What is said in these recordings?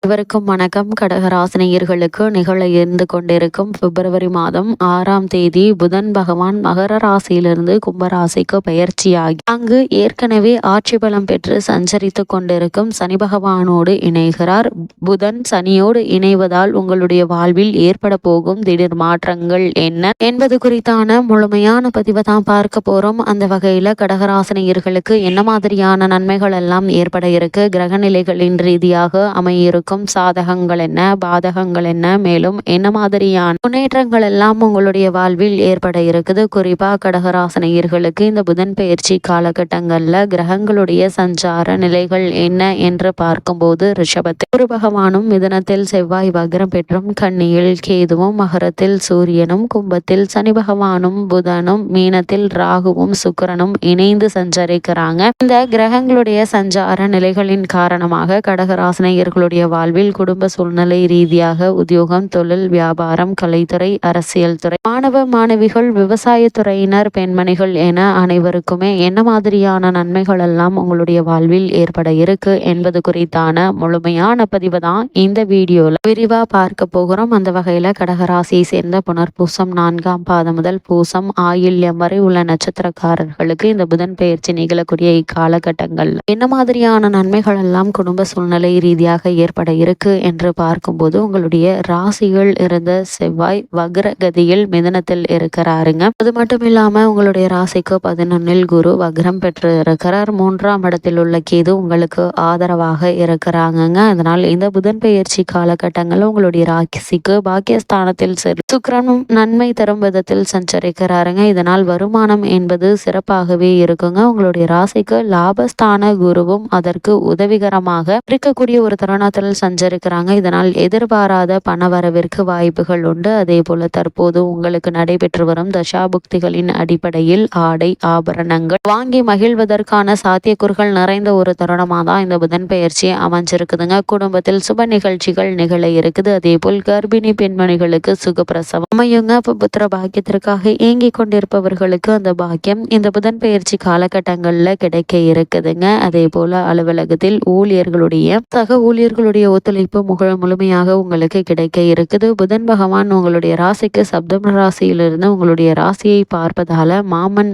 இவருக்கும் வணக்கம். கடகராசினியர்களுக்கு நிகழ இருந்து கொண்டிருக்கும் பிப்ரவரி மாதம் 6ஆம் தேதி புதன் பகவான் மகர ராசியிலிருந்து கும்பராசிக்கு பயிற்சியாகி அங்கு ஏற்கனவே ஆட்சி பலம் பெற்று சஞ்சரித்து கொண்டிருக்கும் சனி பகவானோடு இணைகிறார். புதன் சனியோடு இணைவதால் உங்களுடைய வாழ்வில் ஏற்பட போகும் திடீர் மாற்றங்கள் என்ன என்பது குறித்தான முழுமையான பதிவை தான் பார்க்க போறோம். அந்த வகையில கடகராசினியர்களுக்கு என்ன மாதிரியான நன்மைகள் எல்லாம் ஏற்பட இருக்கு, கிரக நிலைகளின் ரீதியாக அமையிருக்கும் சாதகங்கள் என்ன, பாதகங்கள் என்ன, மேலும் என்ன மாதிரியான முன்னேற்றங்கள் எல்லாம் உங்களுடைய வாழ்வில் ஏற்பட இருக்குது. குறிப்பா கடகராசினியர்களுக்கு இந்த புதன் பயிற்சி காலகட்டங்கள்ல கிரகங்களுடைய சஞ்சார நிலைகள் என்ன என்று பார்க்கும்போது ரிஷபத்தில் குரு பகவானும், மிதுனத்தில் செவ்வாய் வக்ரம் பெற்றும், கன்னியில் கேதுவும், மகரத்தில் சூரியனும், கும்பத்தில் சனி பகவானும், புதனும், மீனத்தில் ராகுவும் சுக்கிரனும் இணைந்து சஞ்சரிக்கிறாங்க. இந்த கிரகங்களுடைய சஞ்சார நிலைகளின் காரணமாக கடகராசினியர்களுடைய வாழ்வில் குடும்ப சூழ்நிலை ரீதியாக உத்தியோகம், தொழில், வியாபாரம், கலைத்துறை, அரசியல் துறை, மாணவ மாணவிகள், விவசாய துறையினர், பெண்மணிகள் என அனைவருக்குமே என்ன மாதிரியான நன்மைகள் எல்லாம் உங்களுடைய வாழ்வில் ஏற்பட இருக்கு என்பது குறித்தான முழுமையான பதிவு தான் இந்த வீடியோல விரிவா பார்க்க போகிறோம். அந்த வகையில கடகராசியை சேர்ந்த புனர்பூசம் 4ஆம் பாதம் முதல் பூசம் ஆயில்யம் வரை உள்ள நட்சத்திரக்காரர்களுக்கு இந்த புதன் பெயர்ச்சி நிகழக்கூடிய இக்காலகட்டங்கள் என்ன மாதிரியான நன்மைகள் எல்லாம் குடும்ப சூழ்நிலை ரீதியாக ஏற்பட இருக்கு என்று பார்க்கும்போது உங்களுடைய ராசிகள் இருந்த செவ்வாய் வக்ரகதியில் மிதனத்தில் இருக்கிறாருங்க. அது மட்டும் இல்லாம உங்களுடைய ராசிக்கு 11 குரு வக்ரம் பெற்று இருக்கிறார். 3ஆம் இடத்தில் உள்ள கேது உங்களுக்கு ஆதரவாக இருக்கிறாங்கங்க. அதனால் இந்த புதன் பெயர்ச்சி காலகட்டங்கள் உங்களுடைய ராசிக்கு பாக்கியஸ்தானத்தில் சுக்கிரனும் நன்மை தரும் விதத்தில் சஞ்சரிக்கிறாருங்க. இதனால் வருமானம் என்பது சிறப்பாகவே இருக்குங்க. உங்களுடைய ராசிக்கு லாபஸ்தான குருவும் அதற்கு உதவிகரமாக இருக்கக்கூடிய ஒரு தருணத்தில் சஞ்சரிக்கிறாங்க. இதனால் எதிர்பாராத பணவரவிற்கு வாய்ப்புகள் உண்டு. அதே போல தற்போது உங்களுக்கு நடைபெற்று வரும் தசாபுக்திகளின் அடிப்படையில் ஆடை ஆபரணங்கள் வாங்கி மகிழ்வதற்கான சாத்தியக்கூறுகள் நிறைந்த ஒரு தருணமா தான் இந்த புதன் பெயர்ச்சி அமைஞ்சிருக்குதுங்க. குடும்பத்தில் சுப நிகழ்ச்சிகள் நிகழ இருக்குது. அதே போல் கர்ப்பிணி பெண்மணிகளுக்கு சுகப்பிரசவம் அமையுங்க. புத்திர பாக்கியத்திற்காக ஏங்கி கொண்டிருப்பவர்களுக்கு அந்த பாக்கியம் இந்த புதன் பெயர்ச்சி காலகட்டங்கள்ல கிடைக்க இருக்குதுங்க. அதே போல அலுவலகத்தில் ஊழியர்களுடைய சக ஊழியர்களுடைய ஒத்துழைப்பு முழுமையாக உங்களுக்கு கிடைக்க இருக்குது. புதன் பகவான் உங்களுடைய ராசிக்கு சப்தம ராசியிலிருந்து உங்களுடைய ராசியை பார்ப்பதால மாமன்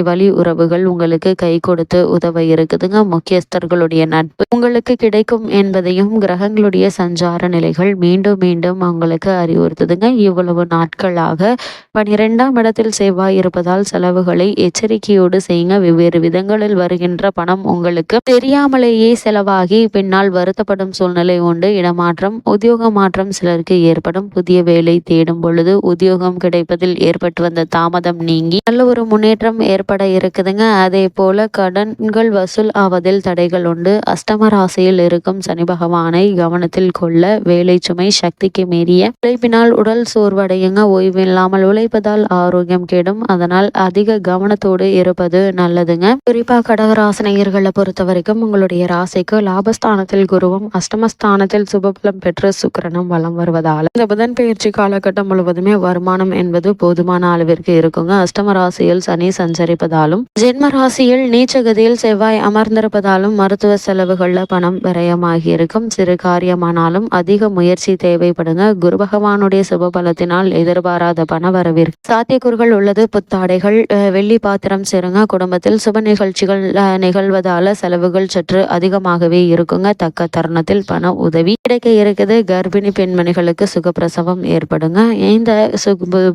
வழி உறவுகள் உங்களுக்கு கை கொடுத்து உதவ இருக்குதுங்க. முக்கியஸ்தர்களுடைய நட்பு உங்களுக்கு கிடைக்கும் என்பதையும் கிரகங்களுடைய சஞ்சார நிலைகள் மீண்டும் மீண்டும் உங்களுக்கு அறிவுறுத்துதுங்க. இவ்வளவு நாட்களாக 12ஆம் இடத்தில் செவ்வாய் இருப்பதால் செலவுகளை எச்சரிக்கையோடு செய்யுங்க. வெவ்வேறு விதங்களில் வருகின்ற பணம் உங்களுக்கு தெரியாமலேயே செலவாகி பின்னால் வருத்தப்படும் சூழ்நிலை உண்டு. இடமாற்றம், உத்தியோக மாற்றம் சிலருக்கு ஏற்படும். புதிய வேலை தேடும் பொழுது உத்தியோகம் கிடைப்பதில் ஏற்பட்டு வந்த தாமதம் நீங்கி நல்ல ஒரு முன்னேற்றம் ஏற்பட இருக்குதுங்க. அதே போல கடன்கள் வசூல் ஆவதில் தடைகள் உண்டு. அஷ்டம ராசியில் இருக்கும் சனி பகவானை கவனத்தில் கொள்ள. வேலை சுமை, சக்திக்கு மீறிய உழைப்பினால் உடல் சோர்வடையுங்க. ஓய்வில்லாமல் உழைப்பதால் ஆரோக்கியம் கெடும். அதனால் அதிக கவனத்தோடு இருப்பது நல்லதுங்க. குறிப்பா கடகராசினியர்களை பொறுத்த வரைக்கும் உங்களுடைய ராசிக்கு லாபஸ்தானத்தில் குருவும் அஷ்டமஸ்தானத்தில் சுபபலம் பெற்று சுக்கிரனும் வலம் வருவதால் இந்த புதன் பயிற்சி காலகட்டம் முழுவதுமே வருமானம் என்பது போதுமான அளவிற்கு இருக்குங்க. அஷ்டம ராசியில் சனி சஞ்சரிப்பதாலும் ஜென்ம ராசியில் நீச்சகதியில் செவ்வாய் அமர்ந்திருப்பதாலும் மருத்துவ செலவுகள்ல பணம் விரயமாகி இருக்கும். சிறு காரியமானாலும் அதிக முயற்சி தேவைப்படுங்க. குரு பகவானுடைய சுபபலத்தினால் எதிர்பாராத பண வரவிற்கு சாத்தியக்கூறுகள் உள்ளது. புத்தாடைகள், வெள்ளி பாத்திரம் சேருங்க. குடும்பத்தில் சுப நிகழ்ச்சிகள் நிகழ்வதால செலவுகள் சற்று அதிகமாகவே இருக்குங்க. தக்க தருணத்தில் பண உதவி கிடைக்க இருக்குது. கர்ப்பிணி பெண்மணிகளுக்கு சுகப்பிரசவம் ஏற்படுங்க. இந்த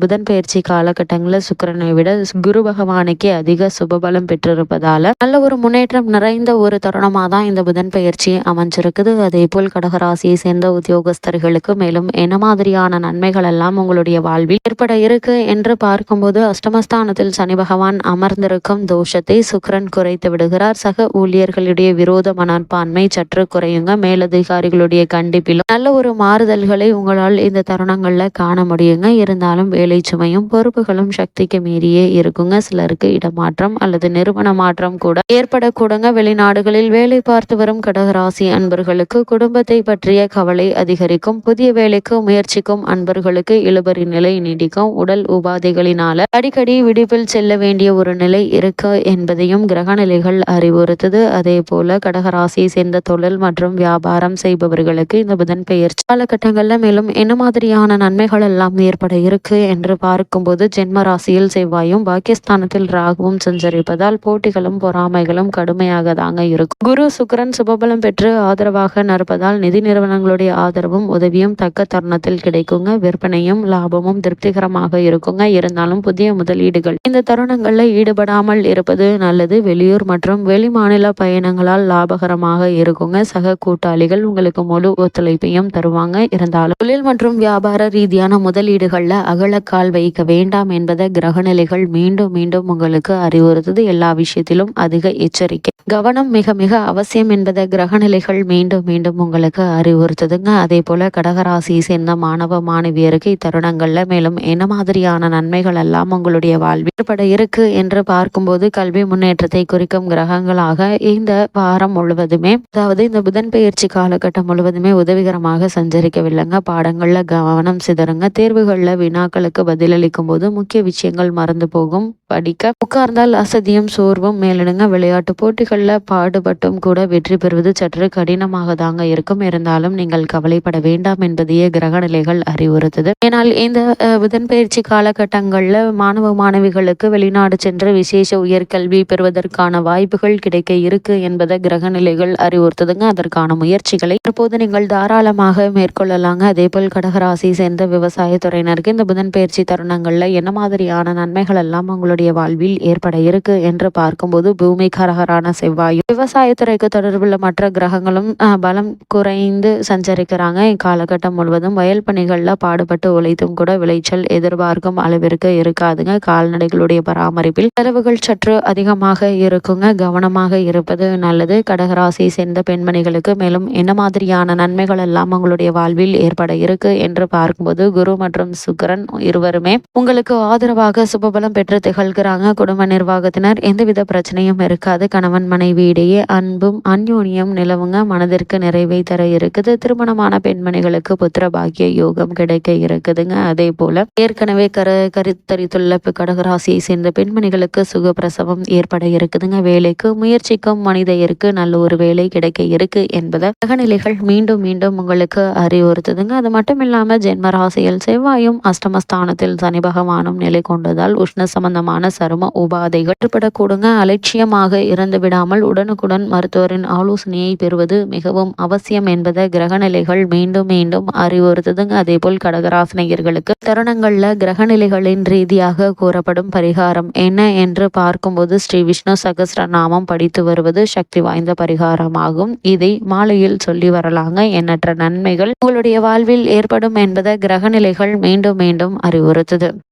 புதன் பயிற்சி காலகட்டங்களில் சுக்கிரனை விட குரு பகவானுக்கே அதிக சுபபலம் பெற்றிருப்பதால நல்ல ஒரு முன்னேற்றம் நிறைந்த ஒரு தருணமா தான் இந்த புதன் பயிற்சி அமைஞ்சிருக்குது. அதே போல் கடகராசியை சேர்ந்த உத்தியோகஸ்தர்களுக்கு மேலும் என்ன மாதிரியான நன்மைகள் எல்லாம் உங்களுடைய வாழ்வில் ஏற்பட இருக்கு என்று பார்க்கும்போது அஷ்டமஸ்தானத்தில் சனி பகவான் அமர்ந்திருக்கும் தோஷத்தை சுக்கிரன் குறைத்து விடுகிறார். சக ஊழியர்களுடைய விரோத மனப்பான்மை சற்று குறையுங்க. மேலதிகாரிகளுடைய கண்டிப்பிலும் நல்ல ஒரு மாறுதல்களை உங்களால் இந்த தருணங்கள்ல காண முடியுங்க. இருந்தாலும் வேலை சுமையும் பொறுப்புகளும் சக்திக்கு மீறியே இருக்குங்க. சிலருக்கு இடமாற்றம் அல்லது நிறுவன மாற்றம் கூட ஏற்படக்கூடுங்க. வெளிநாடுகளில் வேலை பார்த்து வரும் கடகராசி அன்பர்களுக்கு குடும்பத்தை பற்றிய கவலை அதிகரிக்கும். புதிய வேலைக்கு முயற்சிக்கும் அன்பர்களுக்கு இழுபறி நிலை நீடிக்கும். உடல் உபாதைகளினால அடிக்கடி விடுப்பில் செல்ல வேண்டிய ஒரு நிலை இருக்கு என்பதையும் கிரக நிலைகள் அறிவுறுத்துது. அதே போல கடகராசியை சேர்ந்த தொழில் மற்றும் வியாபாரம் செய்பவர்களுக்கு இந்த புதன் பெயர்ச்சி காலகட்டங்கள்ல மேலும் என்ன மாதிரியான நன்மைகள் எல்லாம் ஏற்பட இருக்கு என்று பார்க்கும்போது, ஜென்ம ராசியில் செவ்வாயும் பாக்கியஸ்தானத்தில் ராகுவும் சஞ்சரிப்பதால் போட்டிகளும் பொறாமைகளும் கடுமையாக தாங்க இருக்கும். குரு சுக்கிரன் சுபபலம் பெற்று ஆதரவாக நடப்பதால் நிதி நிறுவனங்களுடைய ஆதரவும் உதவியும் தக்க தருணத்தில் கிடைக்குங்க. விற்பனையும் லாபமும் திருப்திகரமாக இருக்குங்க. இருந்தாலும் புதிய முதலீடுகள் இந்த தருணங்கள்ல ஈடுபடாமல் இருப்பது நல்லது. வெளியூர் மற்றும் வெளிமாநில பயணங்களால் லாபகரமாக இருக்குங்க. சக கூட்டாளிகள் உங்களுக்கு முழு ஒத்துழைப்பையும் தருவாங்க. இருந்தாலும் தொழில் மற்றும் வியாபார ரீதியான முதலீடுகள்ல அகலக்கால் வைக்க வேண்டாம் என்பதை கிரகநிலைகள் மீண்டும் மீண்டும் உங்களுக்கு அறிவுறுத்துது. எல்லா விஷயத்திலும் அதிக எச்சரிக்கை கவனம் மிக மிக அவசியம் என்பதை கிரகநிலைகள் மீண்டும் மீண்டும் உங்களுக்கு அறிவுறுத்துதுங்க. அதே போல கடகராசியை சேர்ந்த மாணவ மாணவியருக்கு இத்தருணங்கள்ல மேலும் என்ன மாதிரியான நன்மைகள் எல்லாம் உங்களுடைய வாழ்வில் ஏற்பட இருக்கு என்று பார்க்கும்போது, கல்வி முன்னேற்றத்தை குறிக்கும் கிரகங்களாக இந்த வாரம் முழுவதுமே, அதாவது இந்த புதன் பெயர்ச்சி காலகட்டம் முழுவதுமே உதவிகரமாக சஞ்சரிக்கவில்லைங்க. பாடங்கள்ல கவனம் சிதறுங்க. தேர்வுகள்ல வினாக்களுக்கு பதிலளிக்கும் போது முக்கிய விஷயங்கள் மறந்து போகும். படிக்க உட்கார்ந்தால் அசதியும் சோர்வும் மேலிடுங்க. விளையாட்டு போட்டிகள்ல பாடுபட்டும் கூட வெற்றி பெறுவது சற்று கடினமாக தாங்க இருக்கும். இருந்தாலும் நீங்கள் கவலைப்பட வேண்டாம் என்பதையே கிரகநிலைகள் அறிவுறுத்துது. ஏனால் இந்த புதன் பயிற்சி காலகட்டங்கள்ல மாணவ மாணவிகளுக்கு வெளிநாடு சென்று விசேஷ உயர்கல்வி பெறுவதற்கான வாய்ப்புகள் கிடைக்க இருக்கு என்பதை கிரகநிலைகள் அறிவுறுத்துதுங்க. அதற்கான முயற்சிகளை தற்போது நீங்கள் தாராளமாக மேற்கொள்ளலாங்க. அதே போல் கடகராசி சேர்ந்த விவசாயத்துறையினருக்கு இந்த புதன் பயிற்சி தருணங்கள்ல என்ன மாதிரியான நன்மைகள் எல்லாம் உங்களுடைய வாழ்வில் ஏற்பட இருக்கு என்று பார்க்கும்போது, பூமிகாரகரான செவ்வாயும் விவசாயத்துறைக்கு தொடர்புள்ள மற்ற கிரகங்களும் பலம் குறைந்து சஞ்சரிக்கிறாங்க. இக்காலகட்டம் முழுவதும் வயல் பணிகள்ல பாடுபட்டு உழைத்தும் கூட விளைச்சல் எதிர்பார்க்கும் அளவிற்கு இருக்காதுங்க. கால்நடைகளுடைய பராமரிப்பில் செலவுகள் சற்று அதிகமாக இருக்குங்க. கவனமாக இருப்பது நல்லது. கடகராசியை சேர்ந்த பெண்மணிகளுக்கு மேலும் என்ன மாதிரியான நன்மைகள் எல்லாம் உங்களுடைய வாழ்வில் ஏற்பட இருக்கு என்று பார்க்கும்போது, குரு மற்றும் சுக்கிரன் இருவருமே உங்களுக்கு ஆதரவாக சுபபலம் பெற்று திகழ்கிறாங்க. குடும்ப நிர்வாகத்தினர் எந்தவித பிரச்சனையும் இருக்காது. கணவன் மனைவி இடையே அன்பும் அந்யோன்யம் நிலவுங்க. மனதிற்கு நிறைவை தர இருக்குது. திருமணமான பெண்மணிகளுக்கு புத்திர பாக்கிய யோகம் கிடைக்க இருக்குதுங்க. அதே போல ஏற்கனவே கருத்தரித்துள்ள கடகராசியை சேர்ந்த பெண்மணிகளுக்கு சுகப்பிரசவம் ஏற்பட இருக்குதுங்க. வேலைக்கு முயற்சிக்கும் மனிதருக்கு நல்ல ஒரு வேலை கிடைக்க இருக்கு என்பதை கிரகநிலைகள் மீண்டும் மீண்டும் உங்களுக்கு அறிவுறுத்துதுங்க. அது மட்டும் இல்லாம ஜென்ம ராசியில் செவ்வாயும் அஷ்டமஸ்தானத்தில் சனி பகவானும் நிலை கொண்டதால் உஷ்ண சம்பந்தமான சரும உபாதைகள் ஏற்படக்கூடுங்க. அலட்சியமாக இறந்து விடாமல் உடனுக்குடன் மருத்துவரின் ஆலோசனையை பெறுவது மிகவும் அவசியம் என்பதை கிரகநிலைகள் மீண்டும் மீண்டும் அறிவுறுத்துதுங்க. அதே போல் கடகராசினியர்களுக்கு தருணங்கள்ல கிரகநிலைகளின் ரீதியாக கூறப்படும் பரிகாரம் என்ன என்று பார்க்கும்போது, ஸ்ரீ விஷ்ணு சகஸ்ரநாமம் படித்து வருவது சக்தி வாய்ந்த பரிகாரமாகும். இதை மாலையில் சொல்லி வரலாங்க. எண்ணற்ற நன்மைகள் உங்களுடைய வாழ்வில் ஏற்படும் என்பதை கிரகநிலைகள் மீண்டும் மீண்டும் அறிவுறுத்துது.